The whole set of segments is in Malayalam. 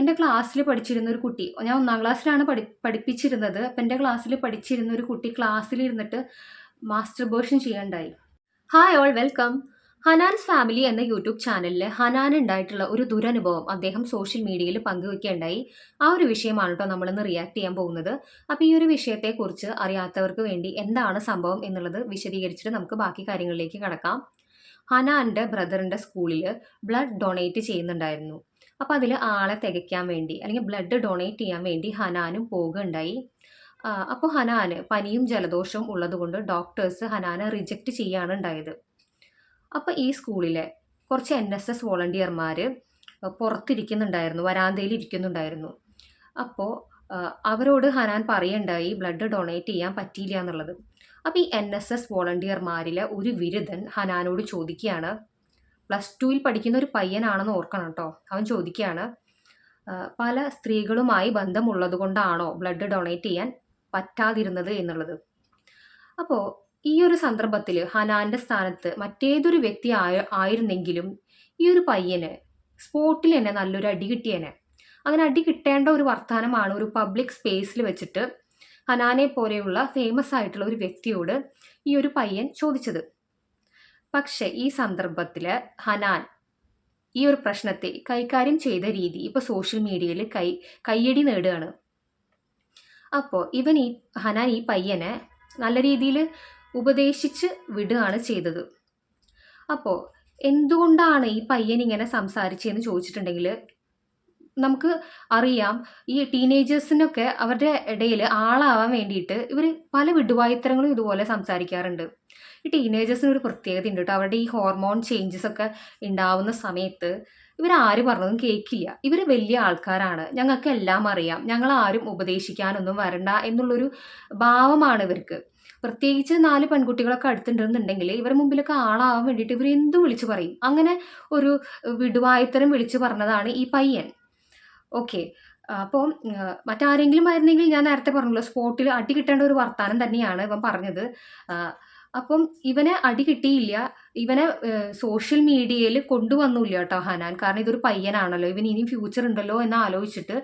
എൻ്റെ ക്ലാസ്സിൽ പഠിച്ചിരുന്ന ഒരു കുട്ടി, ഞാൻ 1ാം ക്ലാസ്സിലാണ് പഠിപ്പിച്ചിരുന്നത്. അപ്പം എൻ്റെ ക്ലാസ്സിൽ പഠിച്ചിരുന്ന ഒരു കുട്ടി ക്ലാസ്സിലിരുന്നിട്ട് മാസ്റ്റർബേഷൻ ചെയ്യണ്ടായി. Hi all, welcome. Hanan's family എന്ന യൂട്യൂബ് ചാനലിൽ ഹനാൻ ഉണ്ടായിട്ടുള്ള ഒരു ദുരനുഭവം അദ്ദേഹം സോഷ്യൽ മീഡിയയിൽ പങ്കുവെക്കുകയുണ്ടായി. ആ ഒരു വിഷയമാണ് കേട്ടോ നമ്മളിന്ന് റിയാക്ട് ചെയ്യാൻ പോകുന്നത്. അപ്പോൾ ഈ ഒരു വിഷയത്തെക്കുറിച്ച് അറിയാത്തവർക്ക് വേണ്ടി എന്താണ് സംഭവം എന്നുള്ളത് വിശദീകരിച്ചിട്ട് നമുക്ക് ബാക്കി കാര്യങ്ങളിലേക്ക് കടക്കാം. ഹനാൻ്റെ ബ്രദറിൻ്റെ സ്കൂളിൽ ബ്ലഡ് ഡൊണേറ്റ് ചെയ്യുന്നുണ്ടായിരുന്നു. അപ്പോൾ അതിൽ ആളെ തികയ്ക്കാൻ വേണ്ടി അല്ലെങ്കിൽ ബ്ലഡ് ഡൊണേറ്റ് ചെയ്യാൻ വേണ്ടി ഹനാനും പോകുകയുണ്ടായി. അപ്പോൾ ഹനാന് പനിയും ജലദോഷവും ഉള്ളതുകൊണ്ട് ഡോക്ടേഴ്സ് ഹനാനെ റിജക്റ്റ് ചെയ്യാണ് ഉണ്ടായത്. അപ്പോൾ ഈ സ്കൂളിലെ കുറച്ച് NSS വോളണ്ടിയർമാർ പുറത്തിരിക്കുന്നുണ്ടായിരുന്നു, വരാന്തയിൽ ഇരിക്കുന്നുണ്ടായിരുന്നു. അപ്പോൾ അവരോട് ഹനാൻ പറയുണ്ടായി ബ്ലഡ് ഡൊണേറ്റ് ചെയ്യാൻ പറ്റിയില്ല എന്നുള്ളത്. അപ്പോൾ ഈ NSS വോളണ്ടിയർമാരിലെ ഒരു വിരുദ്ധൻ ഹനാനോട് ചോദിക്കുകയാണ്, +2ൽ പഠിക്കുന്ന ഒരു പയ്യനാണെന്ന് ഓർക്കണം കേട്ടോ. അവൻ ചോദിക്കുകയാണ്, പല സ്ത്രീകളുമായി ബന്ധമുള്ളത് കൊണ്ടാണോ ബ്ലഡ് ഡൊണേറ്റ് ചെയ്യാൻ പറ്റാതിരുന്നത് എന്നുള്ളത്. അപ്പോൾ ഈ ഒരു സന്ദർഭത്തിൽ ഹനാൻ്റെ സ്ഥാനത്ത് മറ്റേതൊരു വ്യക്തി ആയിരുന്നെങ്കിലും ഈ ഒരു പയ്യന് സ്പോട്ടിൽ തന്നെ നല്ലൊരു അടി കിട്ടിയേനെ. അങ്ങനെ അടി കിട്ടേണ്ട ഒരു വർത്തമാനമാണ് ഒരു പബ്ലിക് സ്പേസിൽ വെച്ചിട്ട് ഹനാനെ പോലെയുള്ള ഫേമസ് ആയിട്ടുള്ള ഒരു വ്യക്തിയോട് ഈ ഒരു പയ്യൻ ചോദിച്ചത്. പക്ഷെ ഈ സന്ദർഭത്തിൽ ഹനാൻ ഈ ഒരു പ്രശ്നത്തെ കൈകാര്യം ചെയ്ത രീതി ഇപ്പോൾ സോഷ്യൽ മീഡിയയിൽ കയ്യടി നേടുകയാണ്. അപ്പോൾ ഹനാൻ ഈ പയ്യനെ നല്ല രീതിയിൽ ഉപദേശിച്ച് വിടുകയാണ് ചെയ്തത്. അപ്പോൾ എന്തുകൊണ്ടാണ് ഈ പയ്യൻ ഇങ്ങനെ സംസാരിച്ചതെന്ന് ചോദിച്ചിട്ടുണ്ടെങ്കിൽ, നമുക്ക് അറിയാം ഈ ടീനേജേഴ്സിനൊക്കെ അവരുടെ ഇടയിൽ ആളാവാൻ വേണ്ടിയിട്ട് ഇവർ പല വിടുവായുത്തരങ്ങളും ഇതുപോലെ സംസാരിക്കാറുണ്ട്. ഈ ടീനേജേഴ്സിന് ഒരു പ്രത്യേകത ഉണ്ട് കേട്ടോ. അവരുടെ ഈ ഹോർമോൺ ചേഞ്ചസ് ഒക്കെ ഉണ്ടാവുന്ന സമയത്ത് ഇവരാര് പറഞ്ഞതും കേൾക്കില്ല. ഇവർ വലിയ ആൾക്കാരാണ്, ഞങ്ങൾക്ക് എല്ലാം അറിയാം, ഞങ്ങളാരും ഉപദേശിക്കാനൊന്നും വരണ്ട എന്നുള്ളൊരു ഭാവമാണ് ഇവർക്ക്. പ്രത്യേകിച്ച് 4 പെൺകുട്ടികളൊക്കെ അടുത്തുണ്ടെന്നുണ്ടെങ്കിൽ ഇവരുടെ മുമ്പിലൊക്കെ ആളാവാൻ വേണ്ടിയിട്ട് ഇവർ എന്തും വിളിച്ചു പറയും. അങ്ങനെ ഒരു വിടുവായുത്തരം വിളിച്ചു പറഞ്ഞതാണ് ഈ പയ്യൻ. ഓക്കെ, അപ്പോൾ മറ്റാരെങ്കിലും ആയിരുന്നെങ്കിൽ ഞാൻ നേരത്തെ പറഞ്ഞല്ലോ, സ്പോട്ടിൽ അടി കിട്ടേണ്ട ഒരു വർത്താനം തന്നെയാണ് ഇവൻ പറഞ്ഞത്. അപ്പം ഇവനെ അടി കിട്ടിയില്ല, ഇവനെ സോഷ്യൽ മീഡിയയിൽ കൊണ്ടുവന്നില്ല കേട്ടോ ഹനാൻ. കാരണം ഇതൊരു പയ്യനാണല്ലോ, ഇവന് ഇനിയും ഫ്യൂച്ചർ ഉണ്ടല്ലോ എന്ന് ആലോചിച്ചിട്ട്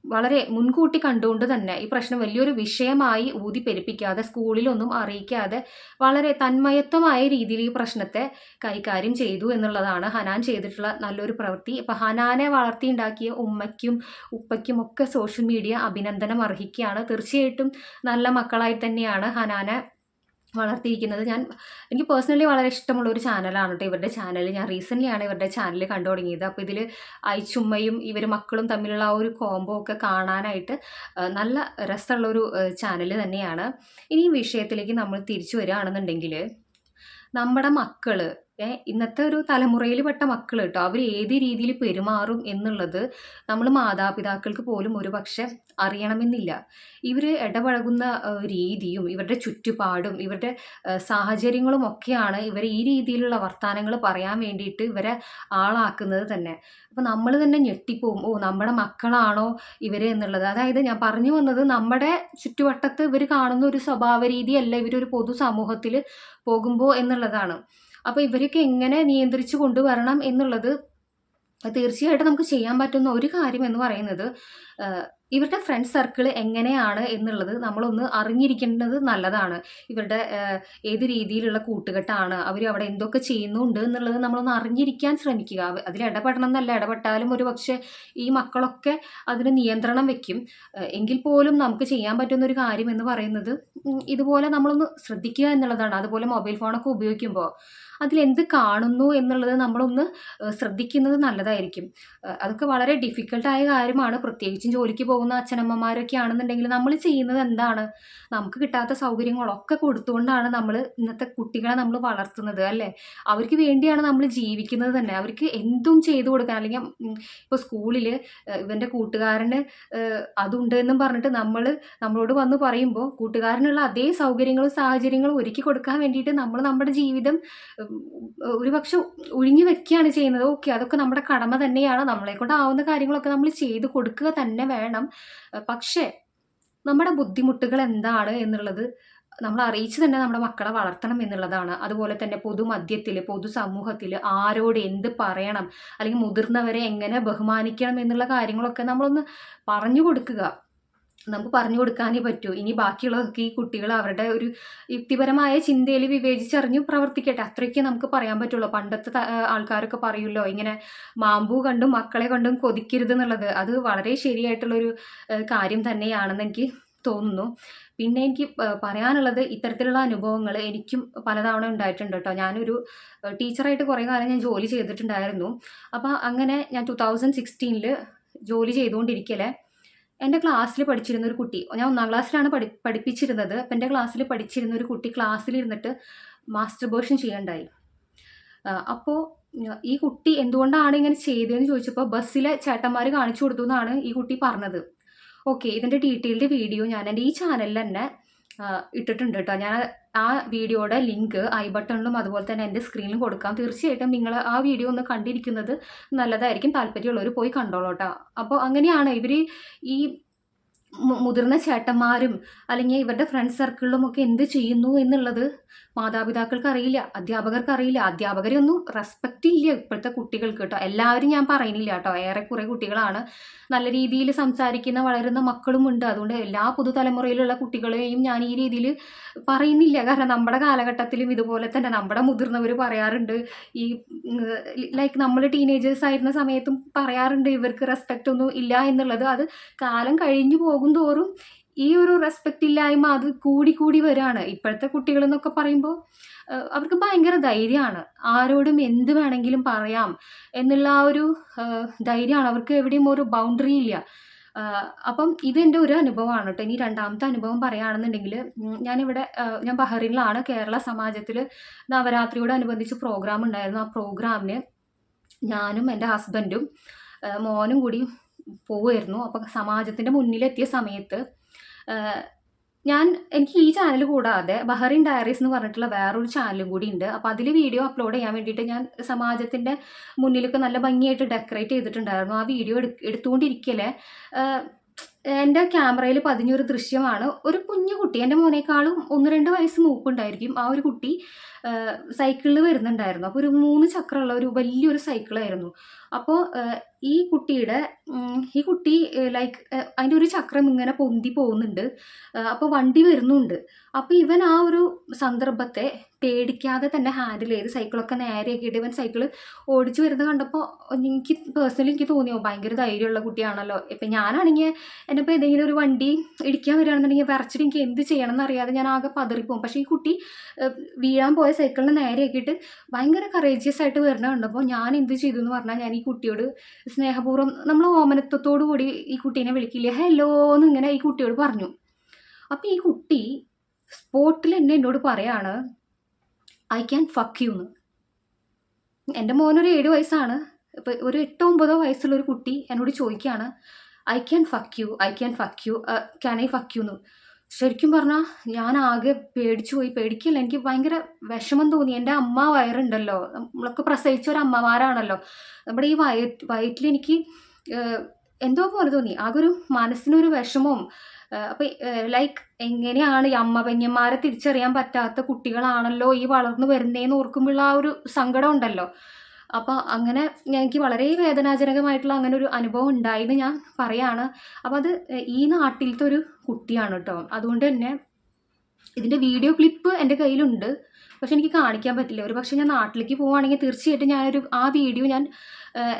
വളരെ മുൻകൂട്ടി കണ്ടുകൊണ്ട് തന്നെ ഈ പ്രശ്നം വലിയൊരു വിഷയമായി ഊതിപ്പെരുപ്പിക്കാതെ, സ്കൂളിലൊന്നും അറിയിക്കാതെ വളരെ തന്മയത്വമായ രീതിയിൽ ഈ പ്രശ്നത്തെ കൈകാര്യം ചെയ്തു എന്നുള്ളതാണ് ഹനാൻ ചെയ്തിട്ടുള്ള നല്ലൊരു പ്രവൃത്തി. ഇപ്പം ഹനാനെ വളർത്തിയുണ്ടാക്കിയ ഉമ്മയ്ക്കും ഉപ്പയ്ക്കും ഒക്കെ സോഷ്യൽ മീഡിയ അഭിനന്ദനം അർഹിക്കുകയാണ്. തീർച്ചയായിട്ടും നല്ല മക്കളായി തന്നെയാണ് ഹനാനെ വളർത്തിയിരിക്കുന്നത്. എനിക്ക് പേഴ്സണലി വളരെ ഇഷ്ടമുള്ള ഒരു ചാനലാണ് കേട്ടോ ഇവരുടെ ചാനൽ. ഞാൻ റീസെൻ്റ്ലിയാണ് ഇവരുടെ ചാനൽ കണ്ടു തുടങ്ങിയത്. അപ്പോൾ ഇതിൽ ഐച്ചുമ്മയും ഇവർ മക്കളും തമ്മിലുള്ള ആ ഒരു കോംബോ ഒക്കെ കാണാനായിട്ട് നല്ല രസമുള്ളൊരു ചാനൽ തന്നെയാണ്. ഇനി ഈ വിഷയത്തിലേക്ക് നമ്മൾ തിരിച്ചു വരികയാണെന്നുണ്ടെങ്കിൽ, നമ്മുടെ മക്കൾ ഇന്നത്തെ ഒരു തലമുറയിൽ പെട്ട മക്കൾ കേട്ടോ, അവർ ഏത് രീതിയിൽ പെരുമാറും എന്നുള്ളത് നമ്മൾ മാതാപിതാക്കൾക്ക് പോലും ഒരു പക്ഷെ അറിയണമെന്നില്ല. ഇവർ ഇടപഴകുന്ന രീതിയും ഇവരുടെ ചുറ്റുപാടും ഇവരുടെ സാഹചര്യങ്ങളും ഒക്കെയാണ് ഇവരെ ഈ രീതിയിലുള്ള വർത്തമാനങ്ങൾ പറയാൻ വേണ്ടിയിട്ട് ഇവരെ ആളാക്കുന്നത് തന്നെ. അപ്പോൾ നമ്മൾ തന്നെ ഞെട്ടിപ്പോവും, നമ്മുടെ മക്കളാണോ ഇവർ എന്നുള്ളത്. അതായത് ഞാൻ പറഞ്ഞു വന്നത്, നമ്മുടെ ചുറ്റുവട്ടത്ത് ഇവർ കാണുന്ന ഒരു സ്വഭാവ രീതിയല്ല ഇവരൊരു പൊതു സമൂഹത്തിൽ പോകുമ്പോൾ എന്നുള്ളതാണ്. അപ്പോൾ ഇവരൊക്കെ എങ്ങനെ നിയന്ത്രിച്ചു കൊണ്ടുവരണം എന്നുള്ളത് തീർച്ചയായിട്ടും നമുക്ക് ചെയ്യാൻ പറ്റുന്ന ഒരു കാര്യം എന്ന് പറയുന്നത്, ഇവരുടെ ഫ്രണ്ട് സർക്കിൾ എങ്ങനെയാണ് എന്നുള്ളത് നമ്മളൊന്ന് അറിഞ്ഞിരിക്കേണ്ടത് നല്ലതാണ്. ഇവരുടെ ഏത് രീതിയിലുള്ള കൂട്ടുകെട്ടാണ്, അവർ അവിടെ എന്തൊക്കെ ചെയ്യുന്നുണ്ട് എന്നുള്ളത് നമ്മളൊന്ന് അറിഞ്ഞിരിക്കാൻ ശ്രമിക്കുക. അതിൽ ഇടപെടണം എന്നല്ല, ഇടപെട്ടാലും ഒരു പക്ഷേ ഈ മക്കളൊക്കെ അതിന് നിയന്ത്രണം വെക്കും. എങ്കിൽ പോലും നമുക്ക് ചെയ്യാൻ പറ്റുന്ന ഒരു കാര്യം എന്ന് പറയുന്നത് ഇതുപോലെ നമ്മളൊന്ന് ശ്രദ്ധിക്കുക എന്നുള്ളതാണ്. അതുപോലെ മൊബൈൽ ഫോണൊക്കെ ഉപയോഗിക്കുമ്പോൾ അതിലെന്ത് കാണുന്നു എന്നുള്ളത് നമ്മളൊന്ന് ശ്രദ്ധിക്കുന്നത് നല്ലതായിരിക്കും. അതൊക്കെ വളരെ ഡിഫിക്കൽട്ടായ കാര്യമാണ്. പ്രത്യേകിച്ചും ജോലിക്ക് പോകുന്ന അച്ഛനമ്മമാരൊക്കെ ആണെന്നുണ്ടെങ്കിൽ നമ്മൾ ചെയ്യുന്നത് എന്താണ്, നമുക്ക് കിട്ടാത്ത സൗകര്യങ്ങളൊക്കെ കൊടുത്തുകൊണ്ടാണ് നമ്മൾ ഇന്നത്തെ കുട്ടികളെ നമ്മൾ വളർത്തുന്നത് അല്ലേ. അവർക്ക് വേണ്ടിയാണ് നമ്മൾ ജീവിക്കുന്നത് തന്നെ. അവർക്ക് എന്തും ചെയ്തു കൊടുക്കാൻ, അല്ലെങ്കിൽ ഇപ്പോൾ സ്കൂളിൽ ഇവൻ്റെ കൂട്ടുകാരന് അതുണ്ട് എന്നും പറഞ്ഞിട്ട് നമ്മളോട് വന്ന് പറയുമ്പോൾ കൂട്ടുകാരനുള്ള അതേ സൗകര്യങ്ങളും സാഹചര്യങ്ങളും ഒരുക്കി കൊടുക്കാൻ വേണ്ടിയിട്ട് നമ്മൾ നമ്മുടെ ജീവിതം ഒരുപക്ഷെ ഒഴിഞ്ഞു വെക്കുകയാണ് ചെയ്യുന്നത്. ഓക്കെ, അതൊക്കെ നമ്മുടെ കടമ തന്നെയാണ്. നമ്മളെക്കൊണ്ടാവുന്ന കാര്യങ്ങളൊക്കെ നമ്മൾ ചെയ്ത് കൊടുക്കുക തന്നെ വേണം. പക്ഷേ നമ്മുടെ ബുദ്ധിമുട്ടുകൾ എന്താണ് എന്നുള്ളത് നമ്മൾ അറിയിച്ച് തന്നെ നമ്മുടെ മക്കളെ വളർത്തണം എന്നുള്ളതാണ്. അതുപോലെ തന്നെ പൊതുമധ്യത്തിൽ, പൊതുസമൂഹത്തിൽ ആരോട് എന്ത് പറയണം, അല്ലെങ്കിൽ മുതിർന്നവരെ എങ്ങനെ ബഹുമാനിക്കണം എന്നുള്ള കാര്യങ്ങളൊക്കെ നമ്മളൊന്ന് പറഞ്ഞു കൊടുക്കുക. നമുക്ക് പറഞ്ഞു കൊടുക്കാനേ പറ്റൂ. ഇനി ബാക്കിയുള്ളതൊക്കെ ഈ കുട്ടികൾ അവരുടെ ഒരു യുക്തിപരമായ ചിന്തയിൽ വിവേചിച്ചറിഞ്ഞ് പ്രവർത്തിക്കട്ടെ. അത്രയൊക്കെ നമുക്ക് പറയാൻ പറ്റുള്ളൂ. പണ്ടത്തെ ആൾക്കാരൊക്കെ പറയുമല്ലോ, ഇങ്ങനെ മാമ്പൂ കണ്ടും മക്കളെ കണ്ടും കൊതിക്കരുത് എന്നുള്ളത്. അത് വളരെ ശരിയായിട്ടുള്ളൊരു കാര്യം തന്നെയാണെന്ന് എനിക്ക് തോന്നുന്നു. പിന്നെ എനിക്ക് പറയാനുള്ളത്, ഇത്തരത്തിലുള്ള അനുഭവങ്ങൾ എനിക്കും പലതവണ ഉണ്ടായിട്ടുണ്ട് കേട്ടോ. ഞാനൊരു ടീച്ചറായിട്ട് കുറേ കാലം ഞാൻ ജോലി ചെയ്തിട്ടുണ്ടായിരുന്നു. അപ്പോൾ അങ്ങനെ ഞാൻ 2016 ജോലി ചെയ്തുകൊണ്ടിരിക്കലേ എൻ്റെ ക്ലാസ്സിൽ പഠിച്ചിരുന്ന ഒരു കുട്ടി, ഞാൻ 1-ാം ക്ലാസ്സിലാണ് പഠിപ്പിച്ചിരുന്നത്. അപ്പം എൻ്റെ ക്ലാസ്സിൽ പഠിച്ചിരുന്ന ഒരു കുട്ടി ക്ലാസ്സിലിരുന്നിട്ട് മാസ്റ്റർബേഷൻ ചെയ്യണ്ടായി. അപ്പോൾ ഈ കുട്ടി എന്തുകൊണ്ടാണ് ഇങ്ങനെ ചെയ്തതെന്ന് ചോദിച്ചപ്പോൾ ബസ്സിലെ ചേട്ടന്മാർ കാണിച്ചു കൊടുത്തു എന്നാണ് ഈ കുട്ടി പറഞ്ഞത്. ഓക്കെ, ഇതിൻ്റെ ഡീറ്റെയിൽഡ് വീഡിയോ ഞാൻ എൻ്റെ ഈ ചാനലിൽ തന്നെ ഇട്ടിട്ടുണ്ട് കേട്ടോ. ഞാൻ ആ വീഡിയോയുടെ ലിങ്ക് ഐ ബട്ടണിലും അതുപോലെ തന്നെ എൻ്റെ സ്ക്രീനിലും കൊടുക്കാം. തീർച്ചയായിട്ടും നിങ്ങൾ ആ വീഡിയോ ഒന്ന് കണ്ടിരിക്കുന്നത് നല്ലതായിരിക്കും. താല്പര്യമുള്ളവർ പോയി കണ്ടോളൂ കേട്ടോ. അപ്പോൾ അങ്ങനെയാണ് ഇവർ ഈ മുതിർന്ന ചേട്ടന്മാരും അല്ലെങ്കിൽ ഇവരുടെ ഫ്രണ്ട് സർക്കിളിലും ഒക്കെ എന്ത് ചെയ്യുന്നു എന്നുള്ളത് മാതാപിതാക്കൾക്ക് അറിയില്ല, അധ്യാപകർക്ക് അറിയില്ല. അധ്യാപകരെയൊന്നും റെസ്പെക്റ്റ് ഇല്ല ഇപ്പോഴത്തെ കുട്ടികൾക്ക് കേട്ടോ. എല്ലാവരും ഞാൻ പറയുന്നില്ല കേട്ടോ, ഏറെക്കുറെ കുട്ടികളാണ്. നല്ല രീതിയിൽ സംസാരിക്കുന്ന വളരുന്ന മക്കളും ഉണ്ട്. അതുകൊണ്ട് എല്ലാ പുതുതലമുറയിലുള്ള കുട്ടികളെയും ഞാൻ ഈ രീതിയിൽ പറയുന്നില്ല. കാരണം നമ്മുടെ കാലഘട്ടത്തിലും ഇതുപോലെ തന്നെ നമ്മുടെ മുതിർന്നവർ പറയാറുണ്ട്. ഈ ലൈക്ക് നമ്മൾ ടീനേജേഴ്സ് ആയിരുന്ന സമയത്തും പറയാറുണ്ട് ഇവർക്ക് റെസ്പെക്റ്റ് ഒന്നും ഇല്ല എന്നുള്ളത്. അത് കാലം കഴിഞ്ഞു പോകും തോറും ഈ ഒരു റെസ്പെക്റ്റ് ഇല്ലായ്മ അത് കൂടി വരികയാണ്. ഇപ്പോഴത്തെ കുട്ടികൾ എന്നൊക്കെ പറയുമ്പോൾ അവർക്ക് ഭയങ്കര ധൈര്യമാണ്. ആരോടും എന്ത് വേണമെങ്കിലും പറയാം എന്നുള്ള ആ ഒരു ധൈര്യമാണ്. അവർക്ക് എവിടെയും ഒരു ബൗണ്ടറി ഇല്ല. അപ്പം ഇതെൻ്റെ ഒരു അനുഭവമാണ് കേട്ടോ. ഇനി രണ്ടാമത്തെ അനുഭവം പറയുകയാണെന്നുണ്ടെങ്കിൽ, ഞാൻ ബഹ്റിനിലാണ്. കേരള സമാജത്തിൽ നവരാത്രിയോടനുബന്ധിച്ച് പ്രോഗ്രാം ഉണ്ടായിരുന്നു. ആ പ്രോഗ്രാമിന് ഞാനും എൻ്റെ ഹസ്ബൻഡും മോനും കൂടി പോവുമായിരുന്നു. അപ്പം സമാജത്തിൻ്റെ മുന്നിലെത്തിയ സമയത്ത് എനിക്ക് ഈ ചാനൽ കൂടാതെ ബഹ്റിൻ ഡയറീസ് എന്ന് പറഞ്ഞിട്ടുള്ള വേറൊരു ചാനലും കൂടി ഉണ്ട്. അപ്പോൾ അതിൽ വീഡിയോ അപ്ലോഡ് ചെയ്യാൻ വേണ്ടിയിട്ട് ഞാൻ സമാജത്തിൻ്റെ മുന്നിലൊക്കെ നല്ല ഭംഗിയായിട്ട് ഡെക്കറേറ്റ് ചെയ്തിട്ടുണ്ടായിരുന്നു. ആ വീഡിയോ എടുത്തുകൊണ്ടിരിക്കലേ എൻ്റെ ക്യാമറയിൽ പതിഞ്ഞൊരു ദൃശ്യമാണ്. ഒരു കുഞ്ഞു കുട്ടി, എൻ്റെ മോനേക്കാളും 1-2 വയസ്സ് മൂപ്പുണ്ടായിരിക്കും. ആ ഒരു കുട്ടി സൈക്കിളിൽ വരുന്നുണ്ടായിരുന്നു. അപ്പോൾ ഒരു 3 ചക്രമുള്ള ഒരു വലിയൊരു സൈക്കിളായിരുന്നു. അപ്പോൾ ഈ കുട്ടി ലൈക്ക് അതിൻ്റെ ഒരു ചക്രം ഇങ്ങനെ പൊന്തി പോകുന്നുണ്ട്. അപ്പോൾ വണ്ടി വരുന്നുണ്ട്. അപ്പോൾ ഇവൻ ആ ഒരു സന്ദർഭത്തെ പേടിക്കാതെ തന്നെ ഹാൻഡിൽ ചെയ്ത് സൈക്കിളൊക്കെ നേരെയാക്കിയിട്ട് ഇവൻ സൈക്കിൾ ഓടിച്ചു വരുന്നത് കണ്ടപ്പോൾ എനിക്ക് തോന്നിയോ, ഭയങ്കര ധൈര്യമുള്ള കുട്ടിയാണല്ലോ. ഇപ്പം ഞാനാണെങ്കിൽ എന്നെ ഇപ്പോൾ ഏതെങ്കിലും ഒരു വണ്ടി ഇടിക്കാൻ വരികയാണെന്നുണ്ടെങ്കിൽ വിറച്ചിട്ട് എനിക്ക് എന്ത് ചെയ്യണം എന്നറിയാതെ ഞാൻ ആകെ പതറിപ്പോവും. പക്ഷേ ഈ കുട്ടി വീഴാൻ പോയ സൈക്കിളിനെ നേരെയാക്കിയിട്ട് ഭയങ്കര കറേജിയസ് ആയിട്ട് വരുന്ന കണ്ടപ്പോൾ ഞാൻ എന്ത് ചെയ്തു എന്ന് പറഞ്ഞാൽ, ഞാൻ ഈ കുട്ടിയോട് സ്നേഹപൂർവ്വം, നമ്മൾ ഓമനത്വത്തോടു കൂടി ഈ കുട്ടീനെ വിളിക്കില്ലേ, ഹലോ എന്ന് ഇങ്ങനെ ഈ കുട്ടിയോട് പറഞ്ഞു. അപ്പോൾ ഈ കുട്ടി സ്പോട്ടിൽ എന്നോട് പറയാണ്, ഐ ക്യാൻ ഫക്ക് യു എന്ന്. എൻ്റെ മോനൊരു 7 വയസ്സാണ്. ഇപ്പോൾ ഒരു 8-9 വയസ്സുള്ളൊരു കുട്ടി എന്നോട് ചോദിക്കുകയാണ്, I can fuck you can I fuck U എന്ന്. ശരിക്കും പറഞ്ഞാൽ ഞാൻ ആകെ പേടിച്ചു പോയി. പേടിക്കില്ല, എനിക്ക് ഭയങ്കര വിഷമം തോന്നി. എൻ്റെ അമ്മ വയറുണ്ടല്ലോ, നമ്മളൊക്കെ പ്രസവിച്ച ഒരു അമ്മമാരാണല്ലോ, നമ്മുടെ ഈ വയറ്റിൽ എനിക്ക് എന്തോ പോലെ തോന്നി. ആകെ ഒരു മനസ്സിനൊരു വിഷമവും. അപ്പം ലൈക്ക് എങ്ങനെയാണ് ഈ അമ്മ പെങ്ങന്മാരെ തിരിച്ചറിയാൻ പറ്റാത്ത കുട്ടികളാണല്ലോ ഈ വളർന്നു വരുന്നതെന്ന് ഓർക്കുമ്പോഴുള്ള ആ ഒരു സങ്കടം ഉണ്ടല്ലോ. അപ്പോൾ അങ്ങനെ എനിക്ക് വളരെ വേദനാജനകമായിട്ടുള്ള അങ്ങനെ ഒരു അനുഭവം ഉണ്ടായെന്ന് ഞാൻ പറയാണ്. അപ്പോൾ അത് ഈ നാട്ടിലത്തെ ഒരു കുട്ടിയാണ് കേട്ടോ. അതുകൊണ്ട് തന്നെ ഇതിൻ്റെ വീഡിയോ ക്ലിപ്പ് എൻ്റെ കയ്യിലുണ്ട്, പക്ഷെ എനിക്ക് കാണിക്കാൻ പറ്റില്ല. ഒരു പക്ഷേ ഞാൻ നാട്ടിലേക്ക് പോവുകയാണെങ്കിൽ തീർച്ചയായിട്ടും ആ വീഡിയോ ഞാൻ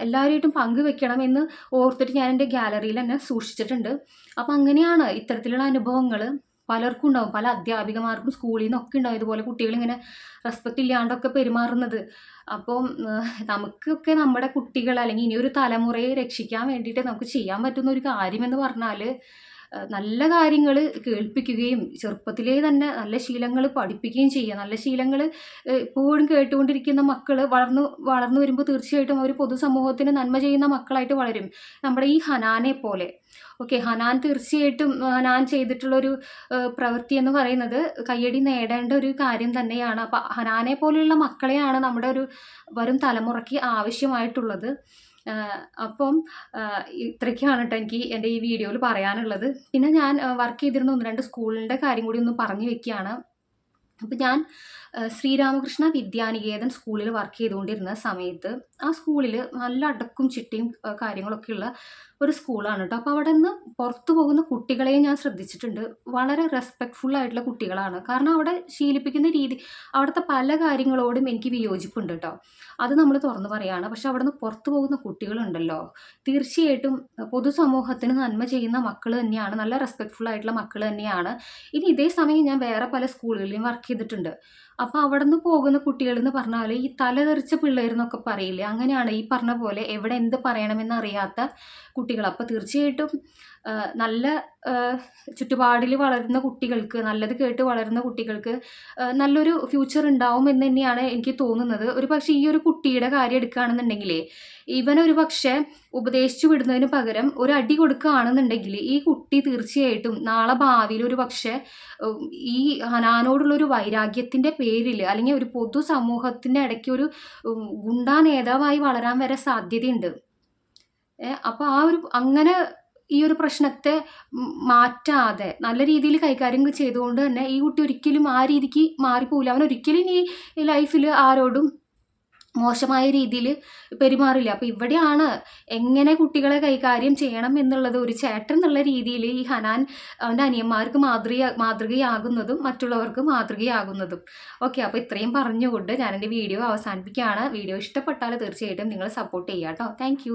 എല്ലാവരുമായിട്ടും പങ്കുവെക്കണമെന്ന് ഓർത്തിട്ട് ഞാൻ എൻ്റെ ഗാലറിയിൽ തന്നെ സൂക്ഷിച്ചിട്ടുണ്ട്. അപ്പോൾ അങ്ങനെയാണ് ഇത്തരത്തിലുള്ള അനുഭവങ്ങൾ പലർക്കും ഉണ്ടാവും. പല അധ്യാപികമാർക്കും സ്കൂളിൽ നിന്നൊക്കെ ഉണ്ടാവും ഇതുപോലെ കുട്ടികളിങ്ങനെ റെസ്പെക്റ്റ് ഇല്ലാണ്ടൊക്കെ പെരുമാറുന്നത്. അപ്പം നമുക്കൊക്കെ നമ്മുടെ കുട്ടികൾ അല്ലെങ്കിൽ ഇനിയൊരു തലമുറയെ രക്ഷിക്കാൻ വേണ്ടിയിട്ട് നമുക്ക് ചെയ്യാൻ പറ്റുന്ന ഒരു കാര്യമെന്ന് പറഞ്ഞാൽ നല്ല കാര്യങ്ങൾ കേൾപ്പിക്കുകയും ചെറുപ്പത്തിലേ തന്നെ നല്ല ശീലങ്ങൾ പഠിപ്പിക്കുകയും ചെയ്യുക. നല്ല ശീലങ്ങൾ എപ്പോഴും കേട്ടുകൊണ്ടിരിക്കുന്ന മക്കൾ വളർന്നു വരുമ്പോൾ തീർച്ചയായിട്ടും അവർ പൊതുസമൂഹത്തിന് നന്മ ചെയ്യുന്ന മക്കളായിട്ട് വളരും. നമ്മുടെ ഈ ഹനാനെ പോലെ. ഓക്കെ, ഹനാൻ ചെയ്തിട്ടുള്ളൊരു പ്രവൃത്തി എന്ന് പറയുന്നത് കയ്യടി നേടേണ്ട ഒരു കാര്യം തന്നെയാണ്. അപ്പം ഹനാനെ പോലെയുള്ള മക്കളെയാണ് നമ്മുടെ ഒരു വരും തലമുറയ്ക്ക് ആവശ്യമായിട്ടുള്ളത്. അപ്പം ഇത്രയൊക്കെയാണ് കേട്ടോ എനിക്ക് എൻ്റെ ഈ വീഡിയോയിൽ പറയാനുള്ളത്. പിന്നെ ഞാൻ വർക്ക് ചെയ്തിരുന്ന 1-2 സ്കൂളിൻ്റെ കാര്യം കൂടി ഒന്ന് പറഞ്ഞു വെക്കുകയാണ്. അപ്പം ഞാൻ ശ്രീരാമകൃഷ്ണ വിദ്യാനികേതൻ സ്കൂളിൽ വർക്ക് ചെയ്തുകൊണ്ടിരുന്ന സമയത്ത് ആ സ്കൂളിൽ നല്ല അടക്കും ചിട്ടയും കാര്യങ്ങളൊക്കെയുള്ള ഒരു സ്കൂളാണ് കേട്ടോ. അപ്പോൾ അവിടെ നിന്ന് പുറത്തു പോകുന്ന കുട്ടികളെയും ഞാൻ ശ്രദ്ധിച്ചിട്ടുണ്ട്. വളരെ റെസ്പെക്റ്റ്ഫുൾ ആയിട്ടുള്ള കുട്ടികളാണ്. കാരണം അവിടെ ശീലിപ്പിക്കുന്ന രീതി, അവിടുത്തെ പല കാര്യങ്ങളോടും എനിക്ക് വിയോജിപ്പുണ്ട് കേട്ടോ. അത് നമ്മൾ തുറന്നു പറയുകയാണ്. പക്ഷെ അവിടെ നിന്ന് പുറത്തു പോകുന്ന കുട്ടികളുണ്ടല്ലോ, തീർച്ചയായിട്ടും പൊതുസമൂഹത്തിന് നന്മ ചെയ്യുന്ന മക്കൾ തന്നെയാണ്, നല്ല റെസ്പെക്റ്റ്ഫുൾ ആയിട്ടുള്ള മക്കൾ തന്നെയാണ്. ഇനി ഇതേ സമയം ഞാൻ വേറെ പല സ്കൂളുകളിലും വർക്ക് ചെയ്തിട്ടുണ്ട്. അപ്പോൾ അവിടെ നിന്ന് പോകുന്ന കുട്ടികൾ എന്ന് പറഞ്ഞാൽ ഈ തലതെറിച്ച പിള്ളേരെന്നൊക്കെ പറയില്ലേ, അങ്ങനെയാണ് ഈ പറഞ്ഞ പോലെ എവിടെ എന്ത് പറയണമെന്ന് അറിയാത്ത കുട്ടികൾ. അപ്പോൾ തീർച്ചയായിട്ടും നല്ല ചുറ്റുപാടിൽ വളരുന്ന കുട്ടികൾക്ക്, നല്ലത് കേട്ട് വളരുന്ന കുട്ടികൾക്ക് നല്ലൊരു ഫ്യൂച്ചർ ഉണ്ടാവും എന്ന് തന്നെയാണ് എനിക്ക് തോന്നുന്നത്. ഒരു പക്ഷേ ഈ ഒരു കുട്ടിയുടെ കാര്യം എടുക്കുകയാണെന്നുണ്ടെങ്കിൽ, ഇവനൊരു പക്ഷേ ഉപദേശിച്ചു വിടുന്നതിന് പകരം ഒരു അടി കൊടുക്കുകയാണെന്നുണ്ടെങ്കിൽ ഈ കുട്ടി തീർച്ചയായിട്ടും നാളെ ഭാവിയിൽ ഒരു പക്ഷേ ഈ ഹനാനോടുള്ളൊരു വൈരാഗ്യത്തിൻ്റെ പേരിൽ അല്ലെങ്കിൽ ഒരു പൊതുസമൂഹത്തിൻ്റെ ഇടയ്ക്ക് ഒരു ഗുണ്ടാ നേതാവായി വളരാൻ വരെ സാധ്യതയുണ്ട്. അപ്പോൾ ആ ഒരു അങ്ങനെ ഈ ഒരു പ്രശ്നത്തെ മാറ്റാതെ നല്ല രീതിയിൽ കൈകാര്യം ചെയ്തുകൊണ്ട് തന്നെ ഈ കുട്ടി ഒരിക്കലും ആ രീതിക്ക് മാറിപ്പോവില്ല. അവൻ ഒരിക്കലും ഈ ലൈഫിൽ ആരോടും മോശമായ രീതിയിൽ പെരുമാറില്ല. അപ്പോൾ ഇവിടെയാണ് എങ്ങനെ കുട്ടികളെ കൈകാര്യം ചെയ്യണം എന്നുള്ളത് ഒരു ചേട്ടൻ എന്നുള്ള രീതിയിൽ ഈ ഹനാൻ അവൻ്റെ അനിയന്മാർക്ക് മാതൃകയാകുന്നതും മറ്റുള്ളവർക്ക് മാതൃകയാകുന്നതും. ഓക്കെ, അപ്പോൾ ഇത്രയും പറഞ്ഞുകൊണ്ട് ഞാൻ എൻ്റെ വീഡിയോ അവസാനിപ്പിക്കുകയാണ്. വീഡിയോ ഇഷ്ടപ്പെട്ടാൽ തീർച്ചയായിട്ടും നിങ്ങൾ സപ്പോർട്ട് ചെയ്യുക കേട്ടോ. താങ്ക്